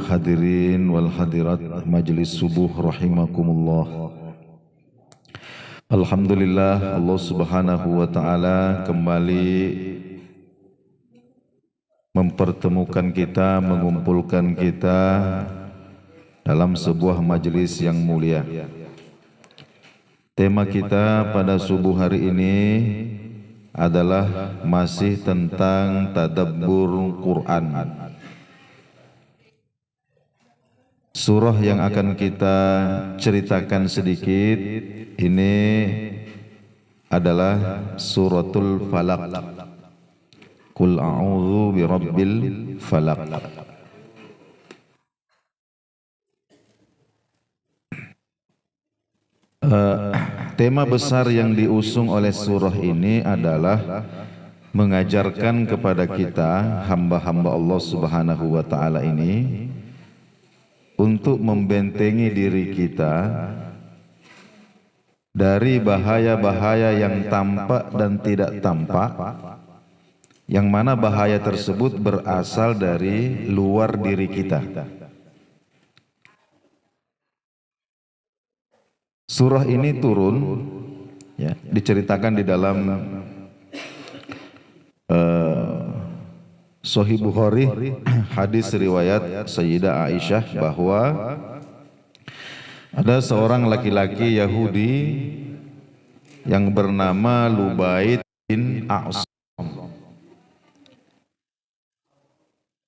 hadirin wal hadirat majelis subuh rahimakumullah. Alhamdulillah, Allah subhanahu wa ta'ala kembali mempertemukan kita, mengumpulkan kita dalam sebuah majelis yang mulia. Tema kita pada subuh hari ini adalah masih tentang tadabbur Quran. Surah yang akan kita ceritakan sedikit ini adalah suratul Falaq. Qul a'udzu birabbil falaq. Tema besar yang diusung oleh surah ini adalah mengajarkan kepada kita hamba-hamba Allah subhanahu wa ta'ala ini untuk membentengi diri kita dari bahaya-bahaya yang tampak dan tidak tampak, yang mana bahaya tersebut berasal dari luar diri kita. Surah ini turun, ya, diceritakan di dalam Sahih Bukhari, hadis riwayat Sayyidah Aisyah, bahwa ada seorang laki-laki Yahudi yang bernama Lubaid bin A'sam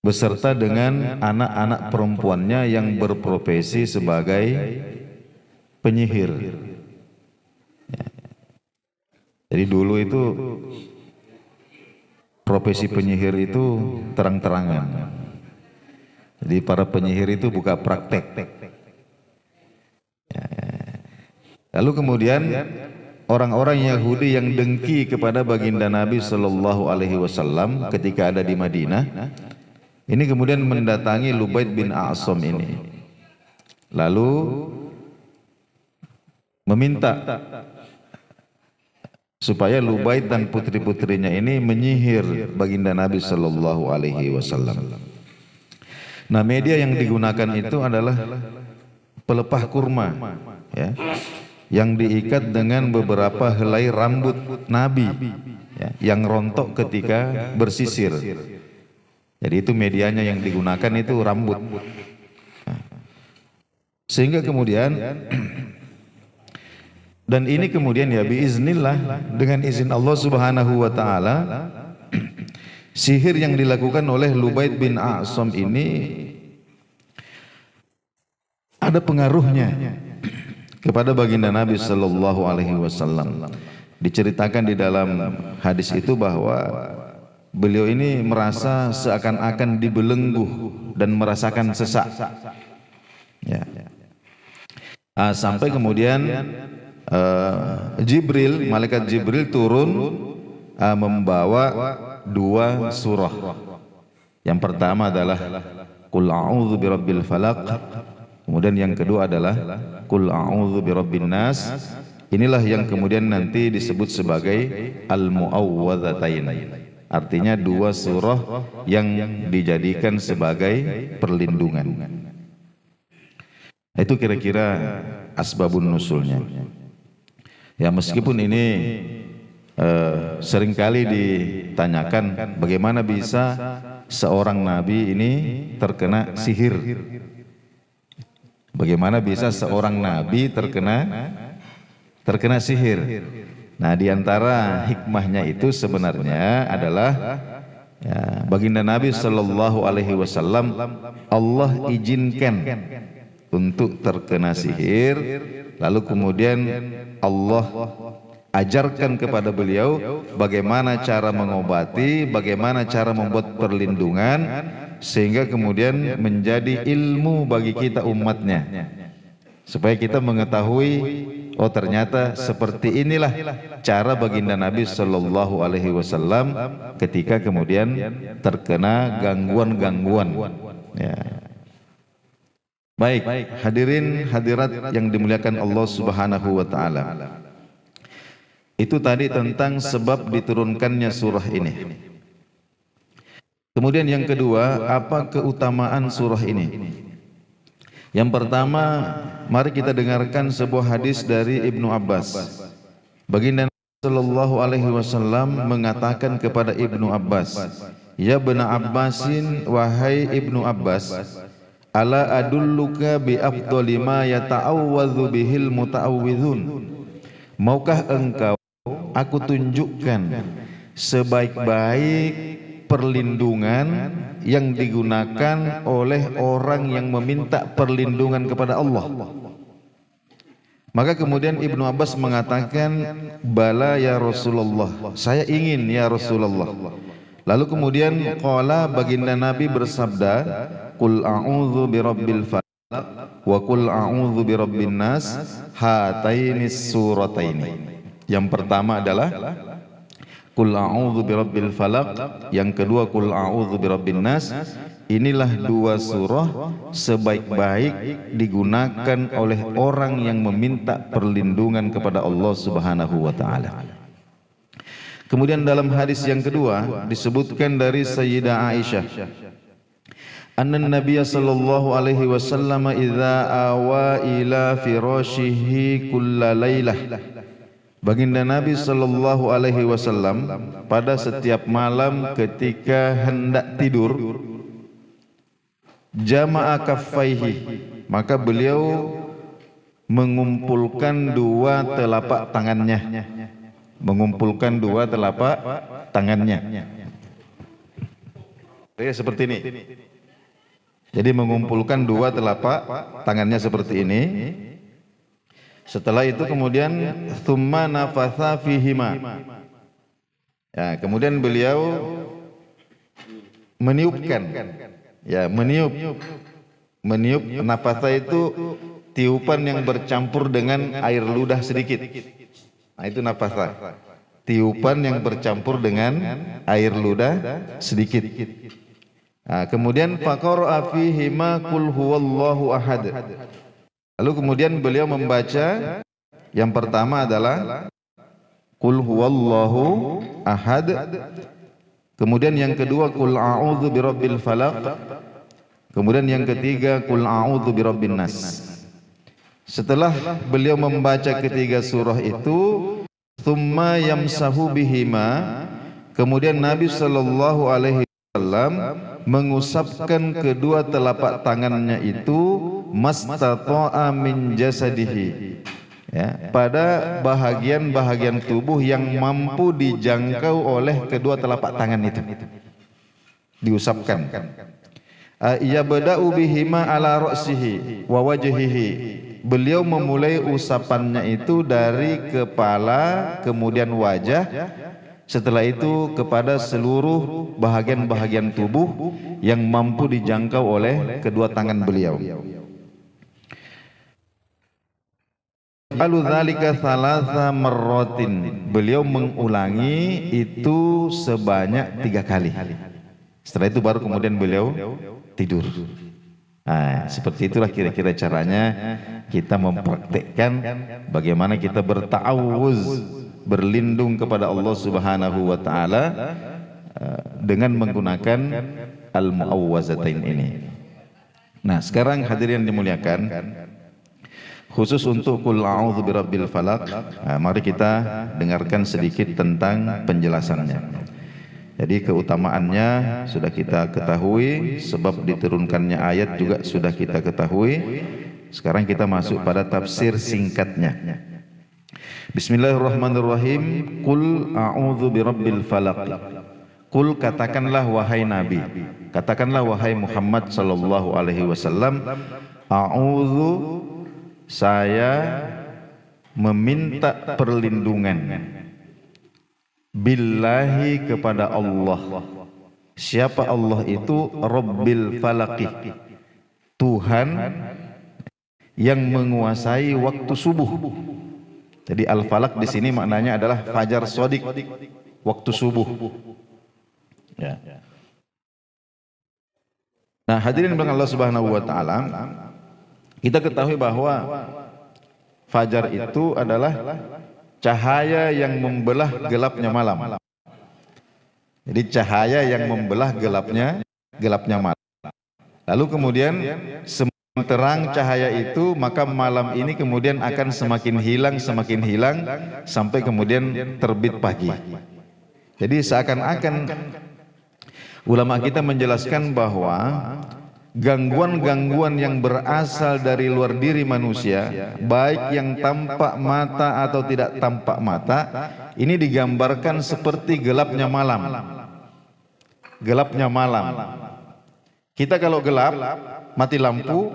beserta dengan anak-anak perempuannya yang berprofesi sebagai penyihir. Jadi dulu itu profesi penyihir itu terang-terangan. Jadi para penyihir itu buka praktek. Lalu kemudian orang-orang Yahudi yang dengki kepada baginda Nabi Sallallahu Alaihi Wasallam ketika ada di Madinah, ini kemudian mendatangi Lubaid bin A'sam ini, lalu meminta supaya Lubaid dan putri-putrinya ini menyihir baginda Nabi Sallallahu Alaihi Wasallam. Nah, media yang digunakan itu adalah pelepah kurma, ya, yang diikat dengan beberapa helai rambut Nabi, ya, yang rontok ketika bersisir. Jadi itu medianya yang digunakan itu rambut. Sehingga kemudian dan ini kemudian ya biiznillah, dengan izin Allah subhanahu wa ta'ala, sihir yang dilakukan oleh Lubaid bin A'sam ini ada pengaruhnya kepada baginda Nabi Sallallahu Alaihi Wasallam. Diceritakan di dalam hadis itu bahwa beliau ini merasa seakan-akan dibelenggu dan merasakan sesak, ya. Sampai kemudian Jibril, malaikat Jibril turun membawa dua surah. Yang pertama adalah Qul a'udzu birabbil falaq. Kemudian yang kedua adalah Qul a'udzu birabbin nas. Inilah yang kemudian nanti disebut sebagai al-mu'awwadzatain. Artinya dua surah yang dijadikan sebagai perlindungan. Itu kira-kira asbabun nusulnya. Ya, meskipun ini seringkali ditanyakan bagaimana bisa seorang nabi ini terkena sihir. Bagaimana bisa seorang nabi terkena sihir? Nah, di antara hikmahnya itu sebenarnya adalah ya, baginda Nabi Sallallahu Alaihi Wasallam Allah izinkan untuk terkena sihir, lalu kemudian Allah ajarkan kepada beliau bagaimana cara mengobati, bagaimana cara membuat perlindungan, sehingga kemudian menjadi ilmu bagi kita umatnya, supaya kita mengetahui, oh ternyata seperti inilah cara baginda Nabi Sallallahu Alaihi Wasallam ketika kemudian terkena gangguan-gangguan, ya. Baik, hadirin hadirat yang dimuliakan Allah Subhanahu wa ta'ala. Itu tadi tentang sebab diturunkannya surah ini. Kemudian yang kedua, apa keutamaan surah ini? Yang pertama, mari kita dengarkan sebuah hadis dari Ibnu Abbas. Baginda Sallallahu Alaihi Wasallam mengatakan kepada Ibnu Abbas, Ya bena Abbasin, wahai Ibnu Abbas, ala adulluka bi afdali ma yata'awwadhu bihil muta'awwidhun. Maukah engkau aku tunjukkan sebaik-baik perlindungan yang digunakan oleh orang yang meminta perlindungan kepada Allah? Maka kemudian Ibnu Abbas mengatakan, bala ya Rasulullah, saya ingin ya Rasulullah. Lalu kemudian qala, baginda Nabi bersabda, qul a'udzu birabbil falaq wa qul a'udzu birabbin nas, hatainis surataini. Yang pertama adalah qul a'udzu birabbil falaq, yang kedua qul a'udzu birabbin nas. Inilah dua surah sebaik-baik digunakan oleh orang yang meminta perlindungan kepada Allah Subhanahu wa taala. Kemudian dalam hadis yang kedua disebutkan dari Sayyidah Aisyah, anna Nabiy sallallahu alaihi wasallam idza awa ila firashihi kullalailah. Baginda Nabi sallallahu alaihi wasallam pada setiap malam ketika hendak tidur, jama'a kaffaihi, maka beliau mengumpulkan dua telapak tangannya. Mengumpulkan dua telapak tangannya. Seperti ini. Jadi mengumpulkan dua telapak tangannya seperti ini. Setelah itu kemudian thumma nafatha fihima. Ya, kemudian beliau meniupkan. Ya, meniup. Nafatha itu tiupan yang bercampur dengan air ludah sedikit. Nah, itu nafatha. Tiupan yang bercampur dengan air ludah sedikit. Nah, kemudian faqara'a fihima qul huwallahu ahad. Lalu kemudian beliau membaca yang pertama adalah qul huwallahu ahad. Kemudian yang kedua qul a'udzu birabbil falaq. Kemudian yang ketiga qul a'udzu birabbin nas. Setelah beliau membaca ketiga surah itu, tsumma yamsahu bihima, kemudian Nabi sallallahu alaihi wasallam mengusapkan kedua telapak tangannya itu mastata'a min jasadihi, ya, pada bahagian-bahagian tubuh yang mampu dijangkau oleh kedua telapak tangan itu, diusapkan. Yabda'u bihima ala ra'sihi wa wajhihi. Beliau memulai usapannya itu dari kepala kemudian wajah, setelah itu kepada seluruh bahagian-bahagian tubuh yang mampu dijangkau oleh kedua tangan beliau. Aludzalika thalatha marratin. Beliau mengulangi itu sebanyak 3 kali. Setelah itu baru kemudian beliau tidur. Nah, seperti itulah kira-kira caranya kita mempraktekkan bagaimana kita berta'awuz, berlindung kepada Allah Subhanahu wa taala dengan menggunakan al-mu'awwazatain ini. Nah, sekarang hadirin dimuliakan, khusus untuk qul a'udzu birabbil falaq, mari kita dengarkan sedikit tentang penjelasannya. Jadi keutamaannya sudah kita ketahui, sebab diturunkannya ayat juga sudah kita ketahui. Sekarang kita masuk pada tafsir singkatnya. Bismillahirrahmanirrahim. Qul a'udzu birabbil falaq. Qul, katakanlah wahai Nabi, katakanlah wahai Muhammad sallallahu alaihi wasallam, a'udzu, saya meminta perlindungan, billahi, kepada Allah. Siapa Allah itu? Rabbil falaqi, Tuhan yang menguasai waktu subuh. Jadi al-falaq di sini maknanya adalah fajar shadiq, waktu subuh. Ya. Nah, hadirin dengan Allah Subhanahu wa taala, kita ketahui bahwa fajar itu adalah cahaya yang membelah gelapnya malam. Jadi cahaya yang membelah gelapnya malam. Lalu kemudian semakin terang cahaya itu, maka malam ini kemudian akan semakin hilang sampai kemudian terbit pagi. Jadi seakan-akan ulama kita menjelaskan bahwa gangguan-gangguan yang berasal dari luar diri manusia, baik yang tampak mata atau tidak tampak mata, ini digambarkan seperti gelapnya malam. Gelapnya malam. Kita kalau gelap, mati lampu,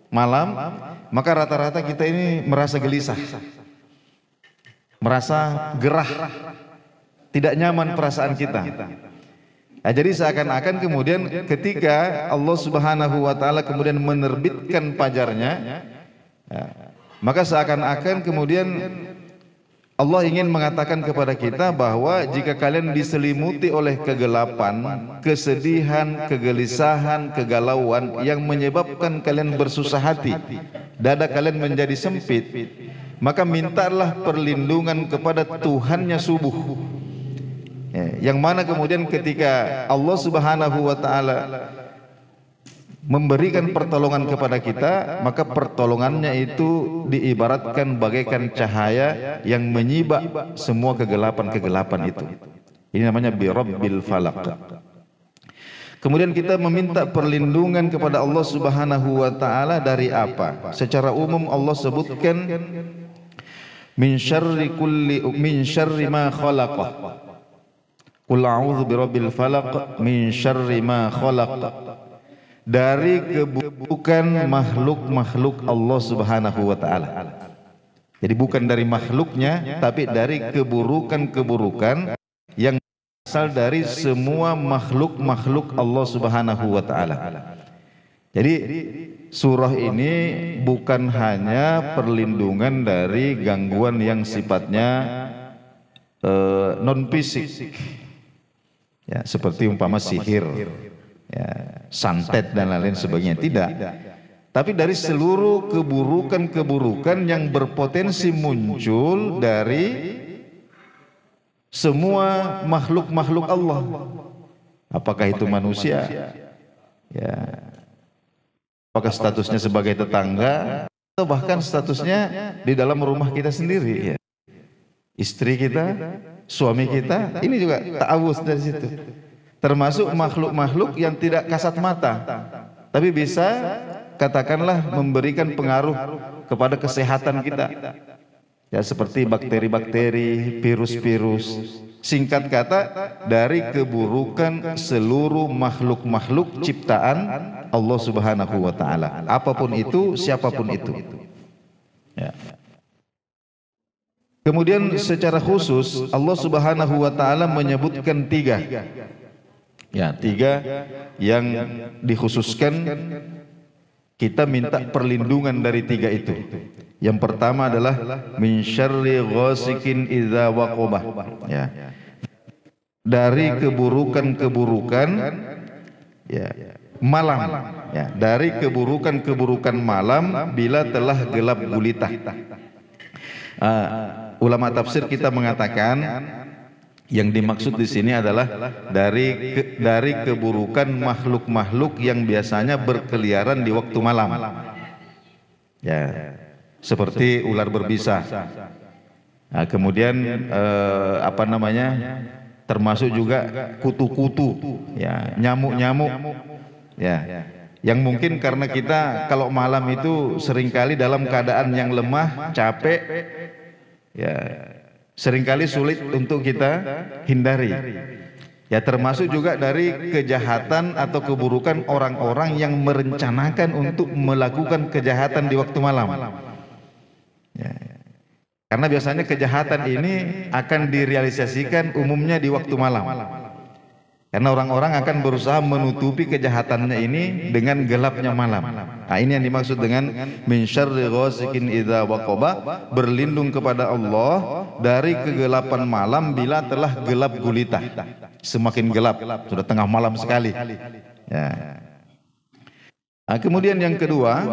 malam, maka rata-rata kita ini merasa gelisah, merasa gerah, tidak nyaman perasaan kita. Nah, jadi seakan-akan kemudian ketika Allah Subhanahu wa Ta'ala kemudian menerbitkan fajarnya, maka seakan-akan kemudian Allah ingin mengatakan kepada kita bahwa jika kalian diselimuti oleh kegelapan, kesedihan, kegelisahan, kegalauan yang menyebabkan kalian bersusah hati, dada kalian menjadi sempit, maka mintalah perlindungan kepada Tuhannya subuh. Yang mana kemudian ketika Allah Subhanahu wa Ta'ala memberikan pertolongan kepada kita, maka pertolongannya itu diibaratkan bagaikan cahaya yang menyibak semua kegelapan-kegelapan itu. Ini namanya birabbil falaq. Kemudian kita meminta perlindungan kepada Allah Subhanahu wa Ta'ala dari apa? Secara umum Allah sebutkan min syarri ma khalaqa. Qul a'udzu birabbil falaq min syarri ma khalaq. Dari keburukan makhluk-makhluk Allah Subhanahu wa Ta'ala. Jadi bukan dari makhluknya, tapi dari keburukan-keburukan yang berasal dari semua makhluk-makhluk Allah Subhanahu wa Ta'ala. Jadi surah ini bukan hanya perlindungan dari gangguan yang sifatnya non fisik, ya, seperti umpama sihir, ya, santet dan lain-lain sebagainya, tidak. Tapi dari seluruh keburukan-keburukan yang berpotensi muncul dari semua makhluk-makhluk Allah. Apakah itu manusia? Ya. Apakah statusnya sebagai tetangga atau bahkan statusnya di dalam rumah kita sendiri, ya. Istri kita, suami kita, ini juga ta'awuz dari situ. Termasuk makhluk-makhluk yang tidak kasat mata, tapi bisa katakanlah memberikan pengaruh kepada kesehatan kita, ya, seperti bakteri-bakteri, virus-virus. Singkat kata, dari keburukan seluruh makhluk-makhluk ciptaan Allah Subhanahu wa Ta'ala, apapun itu, siapapun itu, ya. Kemudian secara khusus Allah Subhanahu wa Ta'ala menyebutkan tiga, ya, tiga yang dikhususkan kita minta perlindungan dari tiga itu. Yang pertama adalah min syarri ghasikin idza waqabah, ya, dari keburukan-keburukan, ya, malam, ya, dari keburukan-keburukan malam bila telah gelap gulita. Ulama tafsir kita mengatakan yang dimaksud di sini adalah dari keburukan makhluk-makhluk yang biasanya berkeliaran di waktu malam, ya, seperti ular berbisa. Nah, kemudian apa namanya, termasuk juga kutu-kutu, ya, nyamuk-nyamuk, ya, yang mungkin karena kita kalau malam itu seringkali dalam keadaan yang lemah, capek, ya, seringkali sulit untuk kita hindari. Ya, termasuk juga dari kejahatan atau keburukan orang-orang yang merencanakan untuk melakukan kejahatan di waktu malam. Ya. Karena biasanya kejahatan ini akan direalisasikan umumnya di waktu malam. Karena orang-orang akan berusaha menutupi kejahatannya ini dengan gelapnya malam. Nah, ini yang dimaksud dengan min syarri ghasikin idza waqaba, berlindung kepada Allah dari kegelapan malam bila telah gelap gulita. Semakin gelap, sudah tengah malam sekali. Ya. Nah, kemudian yang kedua,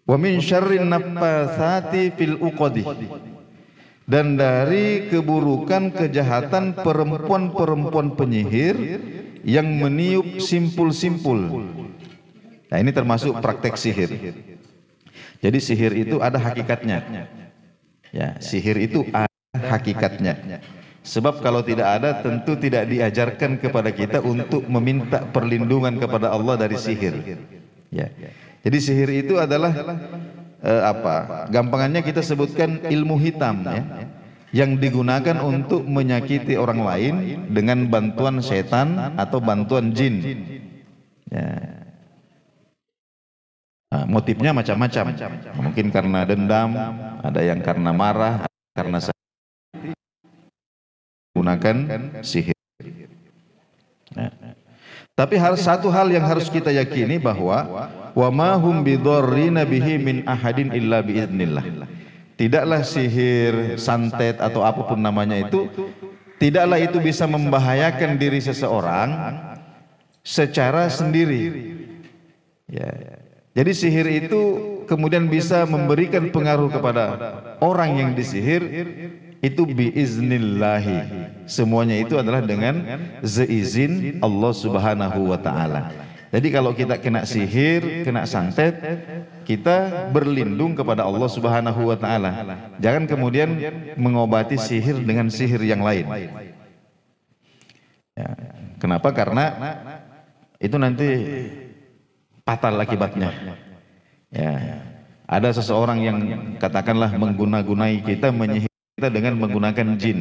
wa min syarrin naffatsati fil uqadi, dan dari keburukan kejahatan perempuan-perempuan penyihir yang meniup simpul-simpul. Nah, ini termasuk praktek sihir. Jadi sihir itu ada hakikatnya. Ya, sihir itu ada hakikatnya. Sebab kalau tidak ada, tentu tidak diajarkan kepada kita untuk meminta perlindungan kepada Allah dari sihir. Ya. Jadi sihir itu adalah gampangannya kita sebutkan ilmu hitam, ya, yang digunakan untuk menyakiti orang lain dengan bantuan setan atau bantuan jin. Ya. Nah, motifnya macam-macam. Mungkin karena dendam, ada yang karena marah, karena gunakan sihir. Nah, tapi satu hal yang harus kita yakini bahwa wa ma hum bidzarrina bihi min ahadin illa biiznillah. Tidaklah sihir, santet atau apapun namanya itu, tidaklah itu bisa membahayakan diri seseorang secara sendiri. Ya. Jadi sihir itu kemudian bisa memberikan pengaruh kepada orang yang disihir itu biiznillahi. Semuanya itu adalah dengan seizin Allah Subhanahu wa taala. Jadi kalau kita kena sihir, kena santet, kita berlindung kepada Allah Subhanahu wa taala. Jangan kemudian mengobati sihir dengan sihir yang lain. Ya. Kenapa? Karena itu nanti fatal akibatnya. Ya. Ada seseorang yang katakanlah mengguna-gunai kita, menyihir kita dengan menggunakan jin.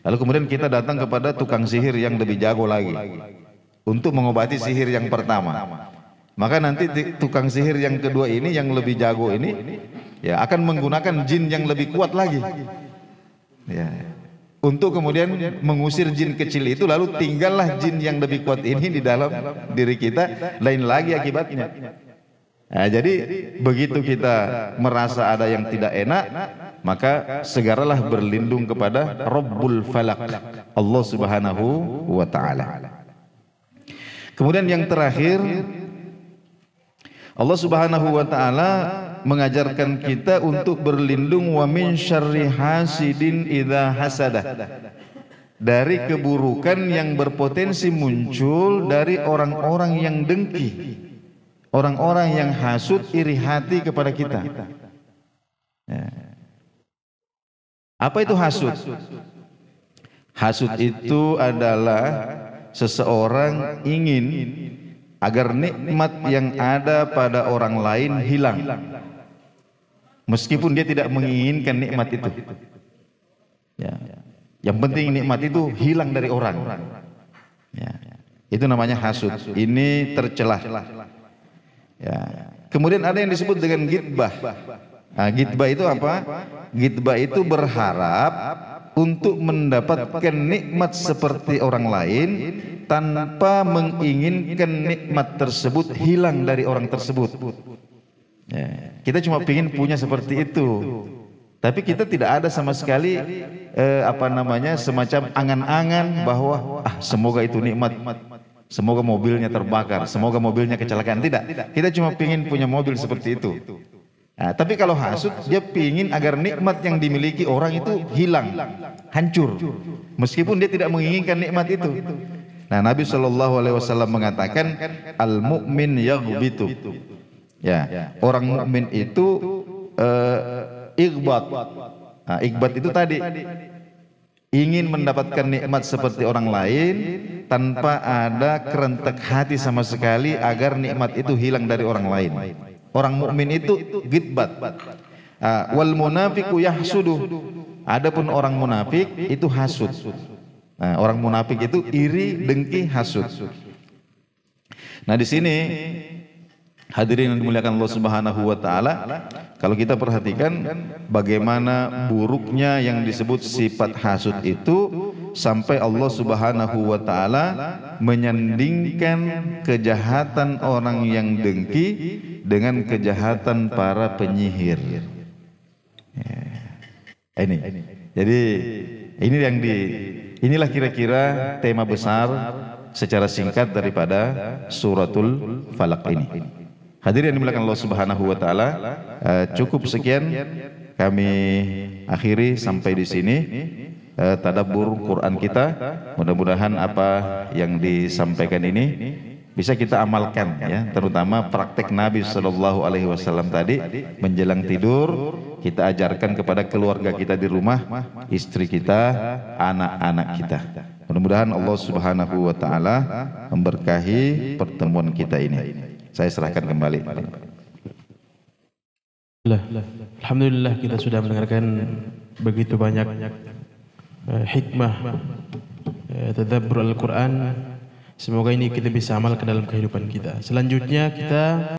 Lalu kemudian kita datang kepada tukang sihir yang lebih jago lagi untuk mengobati sihir yang pertama. Maka nanti tukang sihir yang kedua ini yang lebih jago ini ya akan menggunakan jin yang lebih kuat lagi. Ya. Untuk kemudian mengusir jin kecil itu, lalu tinggallah jin yang lebih kuat ini di dalam diri kita, lain lagi akibatnya. Nah, jadi begitu kita merasa ada yang tidak enak, maka segeralah berlindung kepada Rabbul Falaq, Allah Subhanahu wa taala. Kemudian yang terakhir, Allah Subhanahu wa taala mengajarkan kita untuk berlindung wa min syarri hasidin idza hasada, dari keburukan yang berpotensi muncul dari orang-orang yang dengki, orang-orang yang hasud, iri hati kepada kita. Ya. Apa itu hasud? Hasud itu adalah seseorang ingin agar nikmat yang ada pada orang lain hilang, meskipun dia tidak menginginkan nikmat itu. Ya. Yang penting nikmat itu hilang dari orang. Ya. Itu namanya hasud. Ini tercelah. Ya. Kemudian ada yang disebut dengan gitbah. Nah, gitbah itu apa? Gitbah itu berharap untuk mendapatkan nikmat seperti orang lain tanpa menginginkan nikmat tersebut hilang dari orang tersebut. Ya. Kita cuma ingin punya seperti itu, tapi kita tidak ada sama sekali semacam angan-angan bahwa semoga itu nikmat, semoga mobilnya terbakar, semoga mobilnya kecelakaan. Tidak, kita cuma ingin punya mobil seperti itu. Nah, tapi kalau hasud, dia ingin agar nikmat yang dimiliki orang itu hilang, hancur, meskipun dia tidak menginginkan nikmat itu. Nah, Nabi SAW mengatakan al-mu'min yaghbitu. Ya, orang mukmin itu ighbat. Nah, ighbat itu tadi ingin mendapatkan nikmat seperti orang lain tanpa ada kerentek hati sama sekali agar nikmat itu hilang dari orang lain. Orang mukmin itu gitbat. Wal munafiqu yahsudu. Adapun orang munafik itu hasud. Nah, orang munafik itu iri, dengki, hasud. Nah, di sini hadirin yang dimuliakan Allah Subhanahu wa taala, kalau kita perhatikan bagaimana buruknya yang disebut sifat hasud itu, sampai Allah Subhanahu wa taala menyandingkan kejahatan orang yang dengki dengan kejahatan para penyihir. Ini. Jadi inilah kira-kira tema besar secara singkat daripada suratul Falaq ini. Hadirin yang dimuliakan Allah Subhanahu wa taala, cukup sekian kami akhiri sampai di sini tadabbur Quran kita. Mudah-mudahan apa yang disampaikan ini bisa kita amalkan ya, terutama praktek Nabi Shallallahu Alaihi Wasallam tadi menjelang tidur kita ajarkan kepada keluarga kita di rumah, istri kita, anak-anak kita. Mudah-mudahan Allah Subhanahu Wa Taala memberkahi pertemuan kita ini. Saya serahkan kembali. Alhamdulillah kita sudah mendengarkan begitu banyak hikmah tadabbur Al-Quran. Semoga ini kita bisa amalkan dalam kehidupan kita. Selanjutnya kita